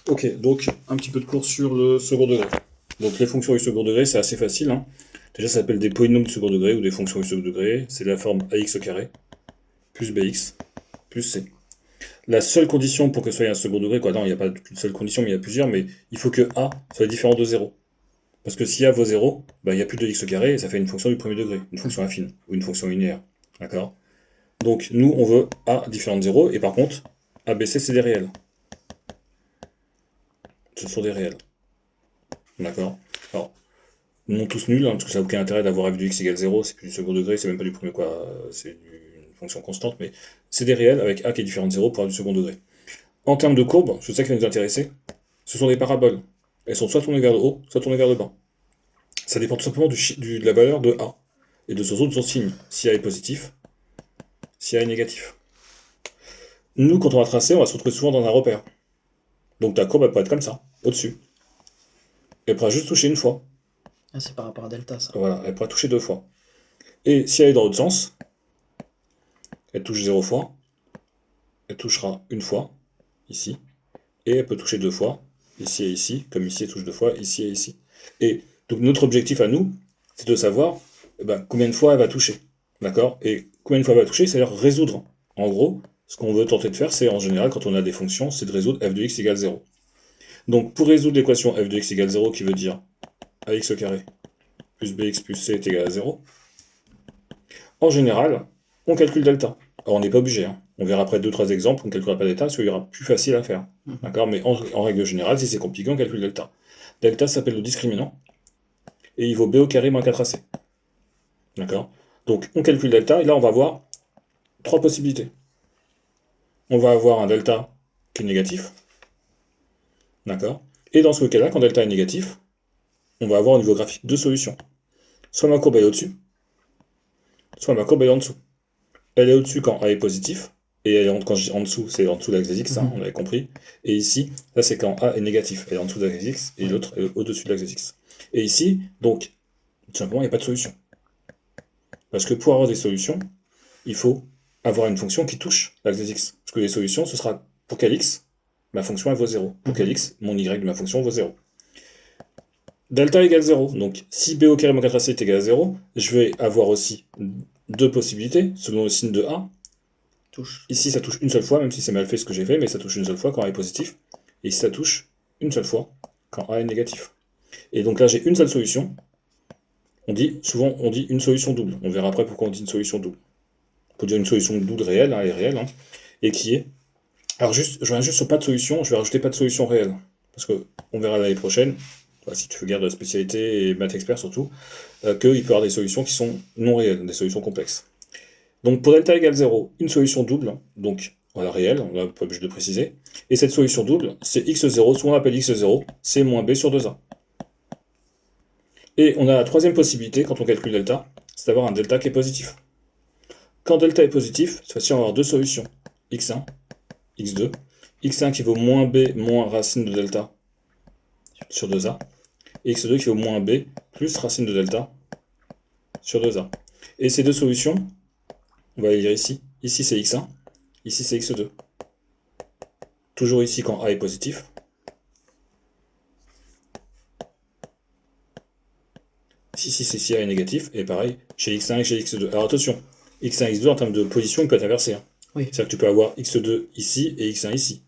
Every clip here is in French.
Ok, donc un petit peu de cours sur le second degré. Donc les fonctions du second degré, c'est assez facile, hein. Déjà, ça s'appelle des polynômes du second degré ou des fonctions du second degré. C'est la forme ax au carré plus bx plus c. La seule condition pour que ce soit un second degré, quoi, non, il n'y a pas qu'une seule condition, mais il y a plusieurs, mais il faut que a soit différent de 0. Parce que si a vaut 0, bah, il n'y a plus de x au carré et ça fait une fonction du premier degré, une fonction affine ou une fonction linéaire. D'accord? Donc nous, on veut a différent de 0 et par contre, a, b, c, c'est des réels. Ce sont des réels. D'accord? Alors, non tous nuls, hein, parce que ça n'a aucun intérêt d'avoir f de x égale 0, c'est plus du second degré, c'est même pas du premier quoi, c'est une fonction constante, mais c'est des réels avec a qui est différent de 0 pour avoir du second degré. En termes de courbes, c'est ça qui va nous intéresser, ce sont des paraboles. Elles sont soit tournées vers le haut, soit tournées vers le bas. Ça dépend tout simplement de la valeur de a et de son signe, si a est positif, si a est négatif. Nous, quand on va tracer, on va se retrouver souvent dans un repère. Donc ta courbe, elle peut être comme ça, au-dessus. Elle pourra juste toucher une fois. Ah, c'est par rapport à delta, ça. Voilà, elle pourra toucher deux fois. Et si elle est dans l'autre sens, elle touche 0 fois, elle touchera une fois, ici, et elle peut toucher deux fois, ici et ici, comme ici elle touche deux fois, ici et ici. Et donc notre objectif à nous, c'est de savoir combien de fois elle va toucher. D'accord? Et combien de fois elle va toucher, c'est-à-dire résoudre. En gros, ce qu'on veut tenter de faire, c'est en général, quand on a des fonctions, c'est de résoudre f de x égale 0. Donc pour résoudre l'équation f de x égale 0, qui veut dire ax au carré plus bx plus c est égal à 0, en général, on calcule delta. Alors on n'est pas obligé, hein. On verra après 2-3 exemples, on ne calculera pas delta, parce qu'il y aura plus facile à faire. D'accord? Mais en règle générale, si c'est compliqué, on calcule delta. Delta s'appelle le discriminant, et il vaut b au carré moins 4ac. D'accord? Donc on calcule delta, et là on va avoir trois possibilités. On va avoir un delta qui est négatif. D'accord? Et dans ce cas-là, quand delta est négatif, on va avoir au niveau graphique deux solutions. Soit ma courbe est au-dessus, soit ma courbe est en dessous. Elle est au-dessus quand A est positif, et elle est quand je dis en dessous, c'est en dessous de l'axe des X, hein, on avait compris. Et ici, ça c'est quand A est négatif, elle est en dessous de l'axe des X, et l'autre est au-dessus de l'axe des X. Et ici, donc, tout simplement, il n'y a pas de solution. Parce que pour avoir des solutions, il faut avoir une fonction qui touche l'axe des X. Parce que les solutions, ce sera pour quel X, ma fonction elle vaut 0. Pour quel X, mon Y de ma fonction vaut 0. Delta égale 0. Donc, si B au carré moins 4AC est égal à 0, je vais avoir aussi deux possibilités, selon le signe de A. Ici, ça touche une seule fois, même si c'est mal fait ce que j'ai fait, mais ça touche une seule fois quand A est positif. Et ici, ça touche une seule fois quand A est négatif. Et donc là, j'ai une seule solution. Souvent, on dit une solution double. On verra après pourquoi on dit une solution double. On peut dire une solution double réelle, hein, elle est réelle, hein, et qui est... Alors juste, je reviens juste sur pas de solution, je vais rajouter pas de solution réelle. Parce que on verra l'année prochaine, si tu veux garder la spécialité et maths expert surtout, qu'il peut y avoir des solutions qui sont non réelles, des solutions complexes. Donc pour delta égale 0, une solution double, donc voilà, réelle, on n'a pas obligé de préciser. Et cette solution double, c'est x0, ce qu'on appelle x0, c'est moins b sur 2a. Et on a la troisième possibilité, quand on calcule delta, c'est d'avoir un delta qui est positif. Quand delta est positif, cette fois-ci on va avoir deux solutions, x1, x2, x1 qui vaut moins b moins racine de delta sur 2a, et x2 qui vaut moins b plus racine de delta sur 2a. Et ces deux solutions, on va les lire ici. Ici c'est x1, ici c'est x2. Toujours ici quand A est positif. Ici c'est si A est négatif. Et pareil, chez x1 et chez x2. Alors attention, x1 et x2 en termes de position, il peut être inversé, hein. Oui. C'est-à-dire que tu peux avoir x2 ici et x1 ici.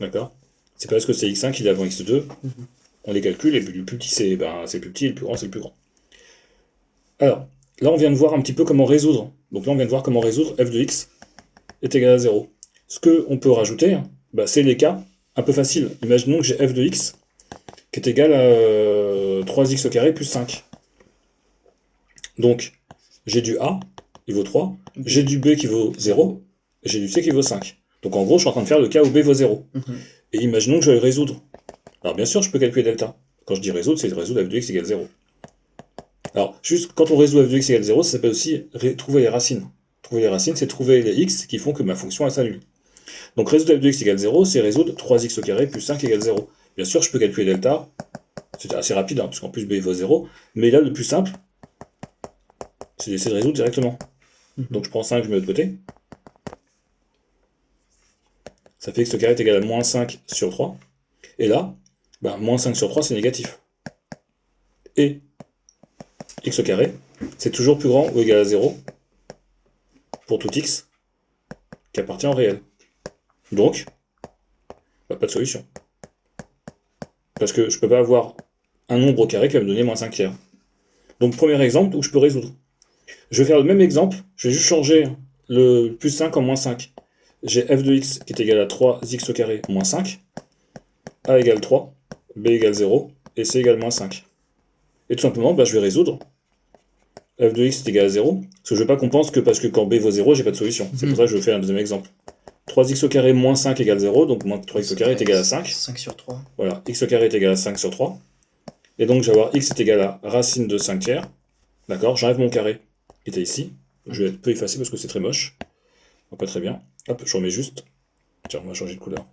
D'accord? C'est pas parce que c'est x1 qu'il est avant x2. On les calcule et le plus petit c'est le plus petit et le plus grand c'est le plus grand. Alors, là on vient de voir un petit peu comment résoudre. Donc là on vient de voir comment résoudre f de x est égal à 0. Ce qu'on peut rajouter, c'est les cas un peu faciles. Imaginons que j'ai f de x qui est égal à 3x au carré plus 5. Donc, j'ai du A, il vaut 3, j'ai du B qui vaut 0, et j'ai du C qui vaut 5. Donc en gros, je suis en train de faire le cas où B vaut 0. Et imaginons que je vais le résoudre. Alors bien sûr, je peux calculer delta. Quand je dis résoudre, c'est résoudre f de x égale 0. Alors, juste quand on résout f de x égale 0, ça s'appelle aussi trouver les racines. Trouver les racines, c'est trouver les x qui font que ma fonction elle s'annule. Donc résoudre f de x égale 0, c'est résoudre 3x au carré plus 5 égale 0. Bien sûr, je peux calculer delta. C'est assez rapide, hein, parce qu'en plus b vaut 0. Mais là, le plus simple, c'est d'essayer de résoudre directement. Donc je prends 5, je mets de l'autre côté. Ça fait x au carré est égal à moins 5 sur 3. Et là, bah, moins 5 sur 3, c'est négatif. Et x au carré, c'est toujours plus grand ou égal à 0 pour tout x qui appartient au réel. Donc, bah, pas de solution. Parce que je ne peux pas avoir un nombre au carré qui va me donner moins 5 tiers. Donc, premier exemple où je peux résoudre. Je vais faire le même exemple, je vais juste changer le plus 5 en moins 5. J'ai f de x qui est égal à 3x au carré moins 5, a égale 3, b égale 0, et c égale moins 5. Et tout simplement, bah, je vais résoudre. F de x est égal à 0, parce que je ne veux pas qu'on pense que parce que quand b vaut 0, j'ai pas de solution. C'est pour ça que je fais un deuxième exemple. 3x au carré moins 5 égale 0, donc moins 3x au carré est égal à 5. 5 sur 3. Voilà, x au carré est égal à 5 sur 3. Et donc, je vais avoir x est égal à racine de 5 tiers. D'accord, j'enlève mon carré qui était ici. Je vais un peu effacer parce que c'est très moche. Pas très bien. Hop, je remets juste. Tiens, on va changer de couleur.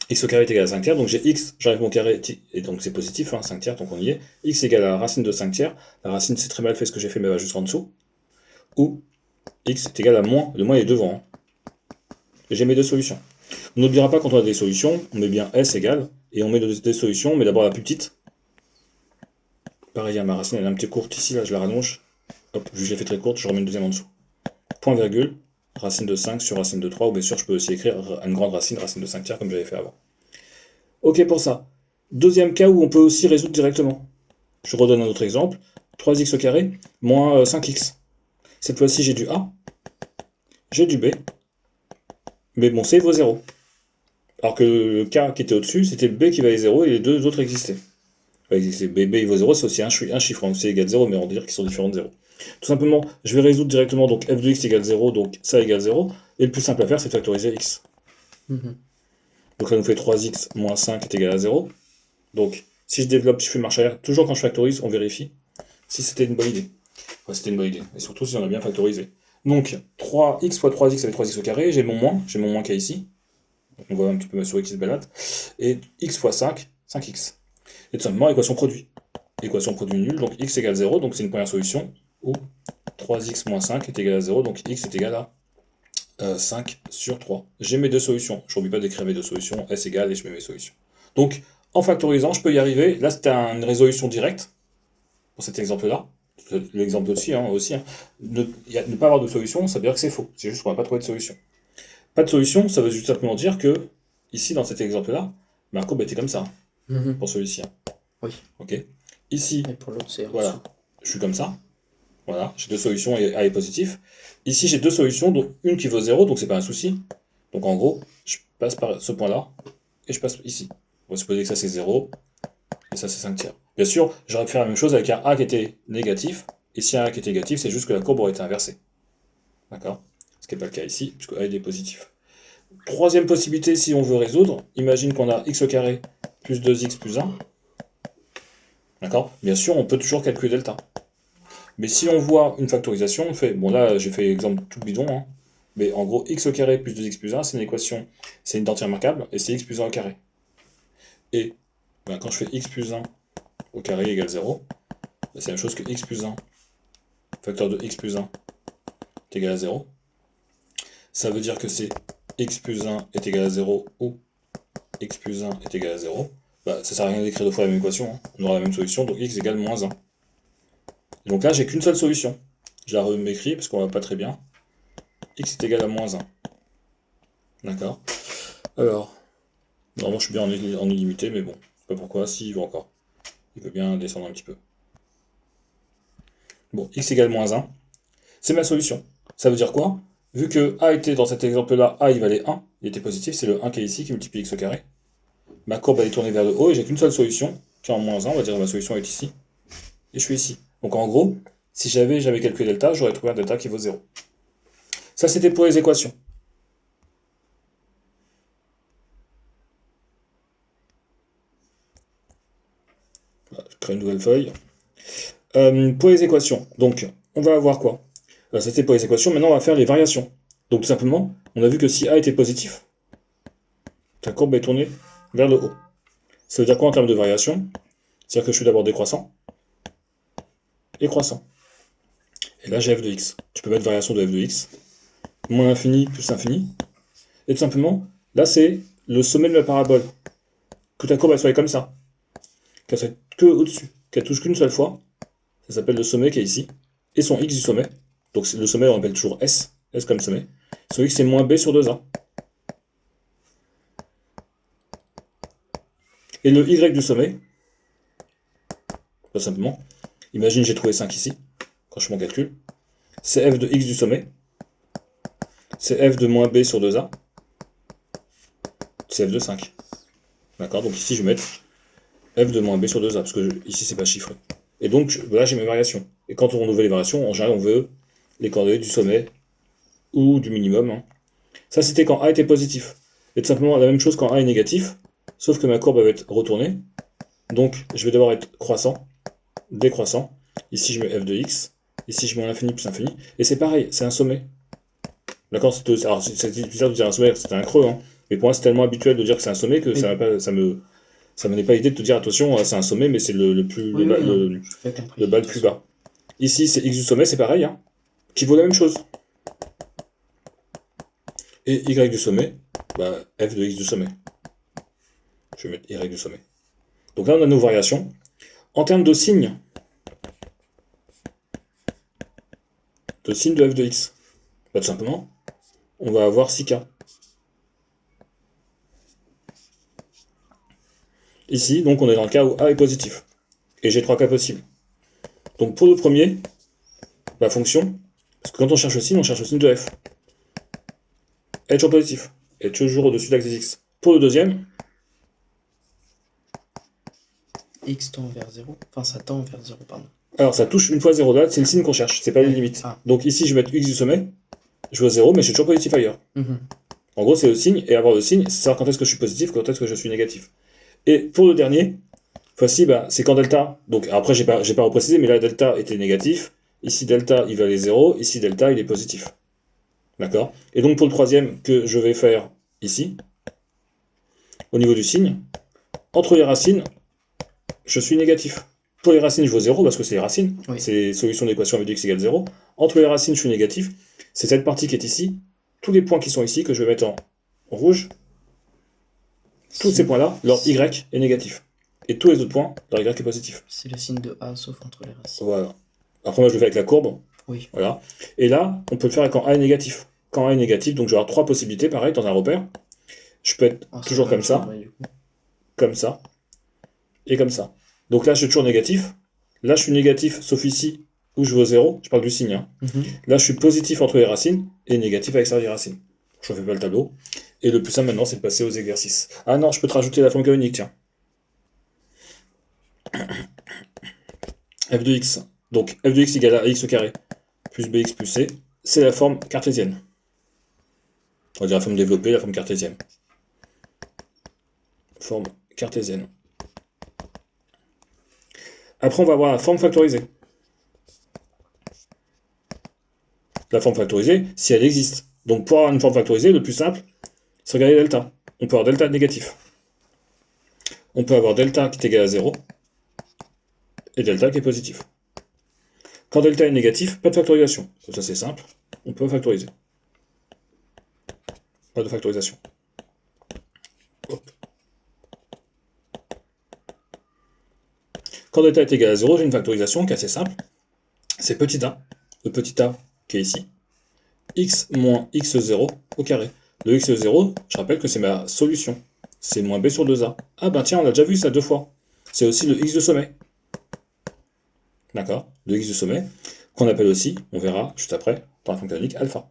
X au carré est égal à 5 tiers, donc j'ai x, j'enlève mon carré, et donc c'est positif, hein, 5 tiers, donc on y est. X égale à la racine de 5 tiers. La racine, c'est très mal fait ce que j'ai fait, mais elle va juste en dessous. Ou x est égal à moins, le moins est devant. Hein. Et j'ai mes deux solutions. On n'oubliera pas quand on a des solutions, on met bien s égale, et on met des solutions, on met d'abord la plus petite. Pareil, ma racine elle est un petit courte ici, là je la rallonge. Hop, vu que je l'ai fait très courte, je remets une deuxième en dessous. Point virgule, racine de 5 sur racine de 3, ou bien sûr je peux aussi écrire une grande racine, racine de 5 tiers, comme j'avais fait avant. Ok pour ça. Deuxième cas où on peut aussi résoudre directement. Je redonne un autre exemple. 3x au carré, moins 5x. Cette fois-ci j'ai du A, j'ai du B, mais mon C vaut 0. Alors que le cas qui était au-dessus, c'était le B qui valait 0 et les deux autres existaient. B il vaut 0, c'est aussi un chiffre, donc C égale 0, mais on va dire qu'ils sont différents de 0. Tout simplement, je vais résoudre directement, donc f de x égale 0, donc ça égale 0, et le plus simple à faire, c'est de factoriser x. Donc ça nous fait 3x moins 5 est égal à 0. Donc, si je développe, si je fais marche arrière, toujours quand je factorise, on vérifie si c'était une bonne idée. Enfin, c'était une bonne idée, et surtout si on a bien factorisé. Donc, 3x fois 3x, ça fait 3x au carré, j'ai mon moins qui est ici. Donc, on voit un petit peu ma souris qui se balade. Et x fois 5, 5x. Et tout simplement, équation produit. Équation produit nulle, donc x égale 0, donc c'est une première solution, où 3x moins 5 est égal à 0, donc x est égal à 5 sur 3. J'ai mes deux solutions, je n'oublie pas d'écrire mes deux solutions, s égale, et je mets mes solutions. Donc, en factorisant, je peux y arriver. Là, c'était une résolution directe, pour cet exemple-là. L'exemple aussi. Ne pas avoir de solution, ça veut dire que c'est faux. C'est juste qu'on n'a pas trouvé de solution. Pas de solution, ça veut juste simplement dire que, ici, dans cet exemple-là, ma courbe était comme ça, pour celui-ci. Oui. Ok. Ici, et pour l'autre, c'est voilà, je suis comme ça. Voilà, j'ai deux solutions et A est positif. Ici, j'ai deux solutions, donc une qui vaut 0, donc c'est pas un souci. Donc en gros, je passe par ce point-là, et je passe ici. On va supposer que ça c'est 0, et ça c'est 5 tiers. Bien sûr, j'aurais pu faire la même chose avec un A qui était négatif, et si un A qui était négatif, c'est juste que la courbe aurait été inversée. D'accord? Ce qui n'est pas le cas ici, puisque A est positif. Troisième possibilité, si on veut résoudre, imagine qu'on a x au carré plus 2x plus 1. D'accord? Bien sûr, on peut toujours calculer delta. Mais si on voit une factorisation, on fait, bon là j'ai fait exemple tout bidon, hein, mais en gros x au carré plus 2x plus 1, c'est une équation, c'est une entière marquable, et c'est x plus 1 au carré. Et ben, quand je fais x plus 1 au carré égale 0, ben, c'est la même chose que x plus 1, facteur de x plus 1 est égal à 0. Ça veut dire que c'est x plus 1 est égal à 0 ou x plus 1 est égal à 0. Ben, ça sert à rien d'écrire deux fois la même équation, hein. On aura la même solution, donc x égale moins 1. Et donc là, j'ai qu'une seule solution. Je la remécris parce qu'on va pas très bien. X est égal à moins 1. D'accord. Alors, normalement je suis bien en illimité, mais bon, je sais pas pourquoi, si il veut encore. Il peut bien descendre un petit peu. Bon, x égale moins 1, c'est ma solution. Ça veut dire quoi? Vu que a était dans cet exemple-là, a il valait 1, il était positif, c'est le 1 qui est ici qui multiplie x au carré. Ma courbe elle est tournée vers le haut et j'ai qu'une seule solution, qui est en moins 1, on va dire que ma solution est ici. Et je suis ici. Donc en gros, si j'avais calculé delta, j'aurais trouvé un delta qui vaut 0. Ça c'était pour les équations. Voilà, je crée une nouvelle feuille. Pour les équations, donc on va avoir quoi? C'était pour les équations, maintenant on va faire les variations. Donc tout simplement, on a vu que si A était positif, ta courbe est tournée vers le haut. Ça veut dire quoi en termes de variation? C'est-à-dire que je fais d'abord décroissant et croissant. Et là j'ai f de x. Tu peux mettre variation de f de x, moins infini plus infini. Et tout simplement, là, c'est le sommet de la parabole. Que ta courbe, elle soit comme ça. Qu'elle soit que au-dessus. Qu'elle touche qu'une seule fois. Ça s'appelle le sommet qui est ici. Et son x du sommet. Donc le sommet, on appelle toujours S. S comme sommet. Son x, c'est moins b sur 2a. Et le y du sommet, tout simplement, imagine j'ai trouvé 5 ici, quand je fais mon calcul. C'est f de x du sommet. C'est f de moins b sur 2a. C'est f de 5. D'accord? Donc ici, je vais mettre f de moins b sur 2a, parce que ici, c'est pas chiffré. Et donc, là, j'ai mes variations. Et quand on veut les variations, en général, on veut les coordonnées du sommet ou du minimum. Hein. Ça, c'était quand a était positif. Et tout simplement, la même chose quand a est négatif, sauf que ma courbe va être retournée. Donc, je vais devoir être croissant, décroissant. Ici, je mets f de x. Ici, je mets l'infini plus infini. Et c'est pareil, c'est un sommet. D'accord? Alors, c'est bizarre de dire un sommet, c'était un creux. Hein. Mais pour moi, c'est tellement habituel de dire que c'est un sommet que Oui. ça me n'est pas l'idée de te dire, attention, c'est un sommet, mais c'est le bas le plus bas. Ici, c'est x du sommet, c'est pareil, hein, qui vaut la même chose. Et y du sommet, bah, f de x du sommet. Je vais mettre y du sommet. Donc là, on a nos variations. En termes de signes de f de x, bah, tout simplement, on va avoir 6 cas. Ici, donc, on est dans le cas où a est positif. Et j'ai 3 cas possibles. Donc pour le premier, la fonction, parce que quand on cherche le signe de f. Est toujours positif. Est toujours au-dessus de l'axe des x. Pour le deuxième, x tend vers 0. Enfin, ça tend vers 0, pardon. Alors ça touche une fois 0 là, c'est le signe qu'on cherche, c'est pas les limites. Ah. Donc ici, je vais mettre x du sommet, je vois 0, mais je suis toujours positif ailleurs. Mhm. En gros, c'est le signe, et avoir le signe, c'est savoir quand est-ce que je suis positif, quand est-ce que je suis négatif. Et pour le dernier, voici, bah, c'est quand delta. Donc après, j'ai pas reprécisé, mais là, delta était négatif. Ici, delta, il valait 0. Ici, delta, il est positif. D'accord? Et donc pour le troisième, que je vais faire ici, au niveau du signe, entre les racines, je suis négatif. Pour les racines, je vois 0 parce que c'est les racines. Oui. C'est solution d'équation avec x égale 0. Entre les racines, je suis négatif. C'est cette partie qui est ici. Tous les points qui sont ici, que je vais mettre en rouge. Tous ces points-là, leur y est négatif. Et tous les autres points, leur y est positif. C'est le signe de a, sauf entre les racines. Voilà. Après, moi, je le fais avec la courbe. Oui. Voilà. Et là, on peut le faire quand a est négatif. Quand a est négatif, donc je vais avoir 3 possibilités, pareil, dans un repère. Je peux être toujours comme ça, comme ça, et comme ça. Donc là, je suis toujours négatif. Là, je suis négatif, sauf ici, où je veux 0. Je parle du signe. Hein. Là, je suis positif entre les racines, et négatif à l'extérieur des racines. Je ne fais pas le tableau. Et le plus simple maintenant, c'est de passer aux exercices. Ah non, je peux te rajouter la forme canonique, tiens. f de x. Donc, f de x égale à x au carré, plus bx plus c. C'est la forme cartésienne. On va dire la forme développée, la forme cartésienne. Forme cartésienne. Après, on va avoir la forme factorisée. La forme factorisée, si elle existe. Donc, pour avoir une forme factorisée, le plus simple, c'est regarder delta. On peut avoir delta négatif. On peut avoir delta qui est égal à 0 et delta qui est positif. Quand delta est négatif, pas de factorisation. Ça, c'est simple. On peut factoriser. Pas de factorisation. Hop. Quand delta est égal à 0, j'ai une factorisation qui est assez simple. C'est petit a. Le petit a qui est ici. X moins x0 au carré. Le x0, je rappelle que c'est ma solution. C'est moins b sur 2a. Ah ben tiens, on a déjà vu ça 2 fois. C'est aussi le x de sommet. D'accord? Le x de sommet, qu'on appelle aussi, on verra juste après, dans la forme canonique, alpha.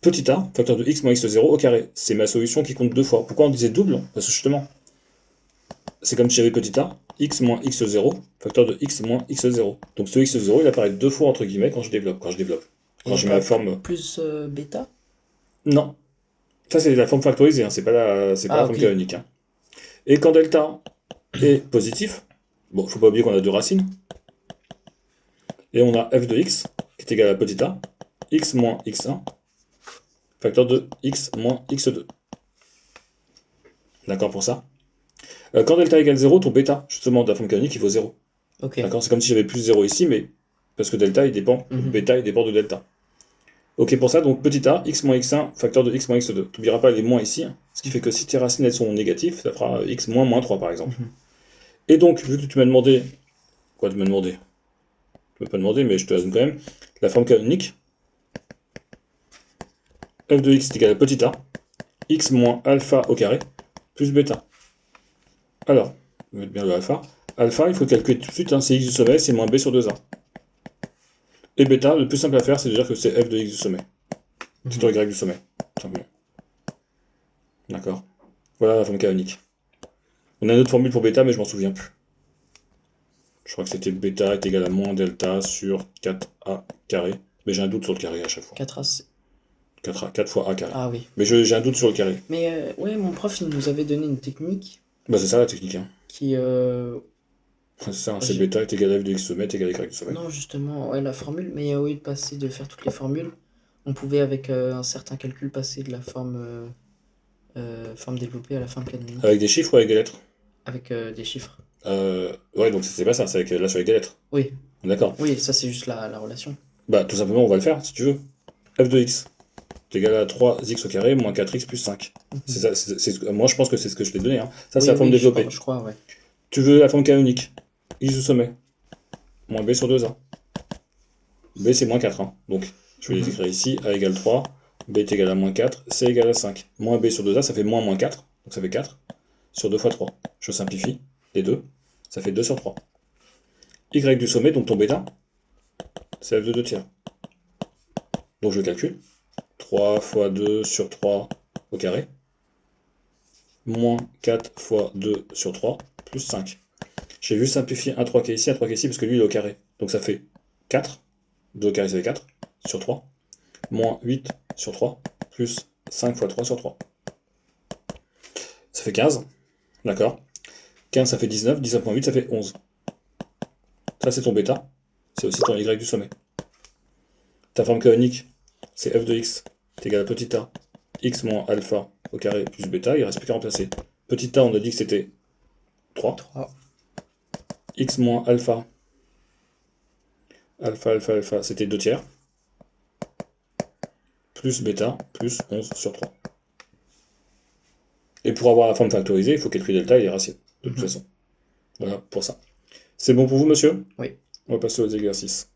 Petit a, facteur de x moins x0 au carré. C'est ma solution qui compte 2 fois. Pourquoi on disait double? Parce que justement, c'est comme si j'avais petit a, x moins x0, facteur de x moins x0. Donc ce x0, il apparaît 2 fois entre guillemets quand je développe. Quand j'ai ma forme... Plus bêta? Non. Ça, c'est la forme factorisée, hein. C'est pas la forme canonique. Hein. Et quand delta est positif, bon, faut pas oublier qu'on a 2 racines. Et on a f de x, qui est égal à petit a, x moins x1, facteur de x moins x2. D'accord pour ça? Quand delta égale 0, ton bêta, justement, de la forme canonique, il vaut 0. Okay. D'accord? C'est comme si j'avais plus 0 ici, mais parce que delta, il dépend, bêta, il dépend de delta. Ok pour ça, donc petit a, x moins x1, facteur de x moins x2. Tu n'oublieras pas les moins ici, hein. Ce qui fait que si tes racines elles sont négatives, ça fera x moins moins 3 par exemple. Et donc, vu que tu m'as demandé... Quoi, tu m'as demandé? Tu m'as pas demandé, mais je te la donne quand même. La forme canonique, f de x est égal à petit a, x moins alpha au carré, plus bêta. Alors, je vais mettre bien le alpha. Alpha, il faut calculer tout de suite, hein, c'est x du sommet, c'est moins b sur 2a. Et bêta, le plus simple à faire, c'est de dire que c'est f de x du sommet. C'est ton y du sommet, simplement. D'accord. Voilà la forme canonique. On a une autre formule pour bêta, mais je m'en souviens plus. Je crois que c'était bêta est égal à moins delta sur 4a carré. Mais j'ai un doute sur le carré à chaque fois. 4A, 4 fois a carré. Ah oui. Mais j'ai un doute sur le carré. Mais ouais, mon prof, il nous avait donné une technique Bah c'est ça la technique. Hein. qui... C'est ça, hein, c'est bêta est égal à f de x sommet est égal à y du sommet. Non, justement, ouais, la formule, mais au lieu de faire toutes les formules, on pouvait avec un certain calcul passer de la forme développée à la forme canonique. Avec des chiffres ou avec des lettres? Avec des chiffres. Ouais, donc c'est pas ça, c'est avec là sur avec des lettres. Oui. D'accord. Oui, ça c'est juste la relation. Bah tout simplement on va le faire si tu veux. f de x est égal à 3x au carré moins 4x plus 5. C'est ça, moi je pense que c'est ce que je t'ai donné. Hein. Ça c'est la forme développée. Je crois, ouais. Tu veux la forme canonique. X du sommet. Moins b sur 2a. B c'est moins 4. Hein. Donc je vais les écrire ici. A égale 3. B est égal à moins 4. C égale à 5. Moins b sur 2a ça fait moins 4. Donc ça fait 4. Sur 2 fois 3. Je simplifie les deux. Ça fait 2 sur 3. Y du sommet, donc ton bêta, c'est f de 2 tiers. Donc je calcule. 3 fois 2 sur 3 au carré. Moins 4 fois 2 sur 3, plus 5. J'ai juste simplifié un 3 qui est ici, un 3 qui est ici, parce que lui il est au carré. Donc ça fait 4. 2 au carré ça fait 4 sur 3. Moins 8 sur 3, plus 5 fois 3 sur 3. Ça fait 15. D'accord. 15 ça fait 19. 19 moins 8 ça fait 11. Ça c'est ton bêta. C'est aussi ton y du sommet. Ta forme canonique, c'est f de x est égal à petit a, x moins alpha au carré plus bêta, il ne reste plus qu'à remplacer. Petit a, on a dit que c'était 3. X moins alpha, alpha, c'était 2 tiers. Plus bêta, plus 11 sur 3. Et pour avoir la forme factorisée, il faut calculer delta et les racines, de toute façon. Voilà pour ça. C'est bon pour vous, monsieur? Oui. On va passer aux exercices.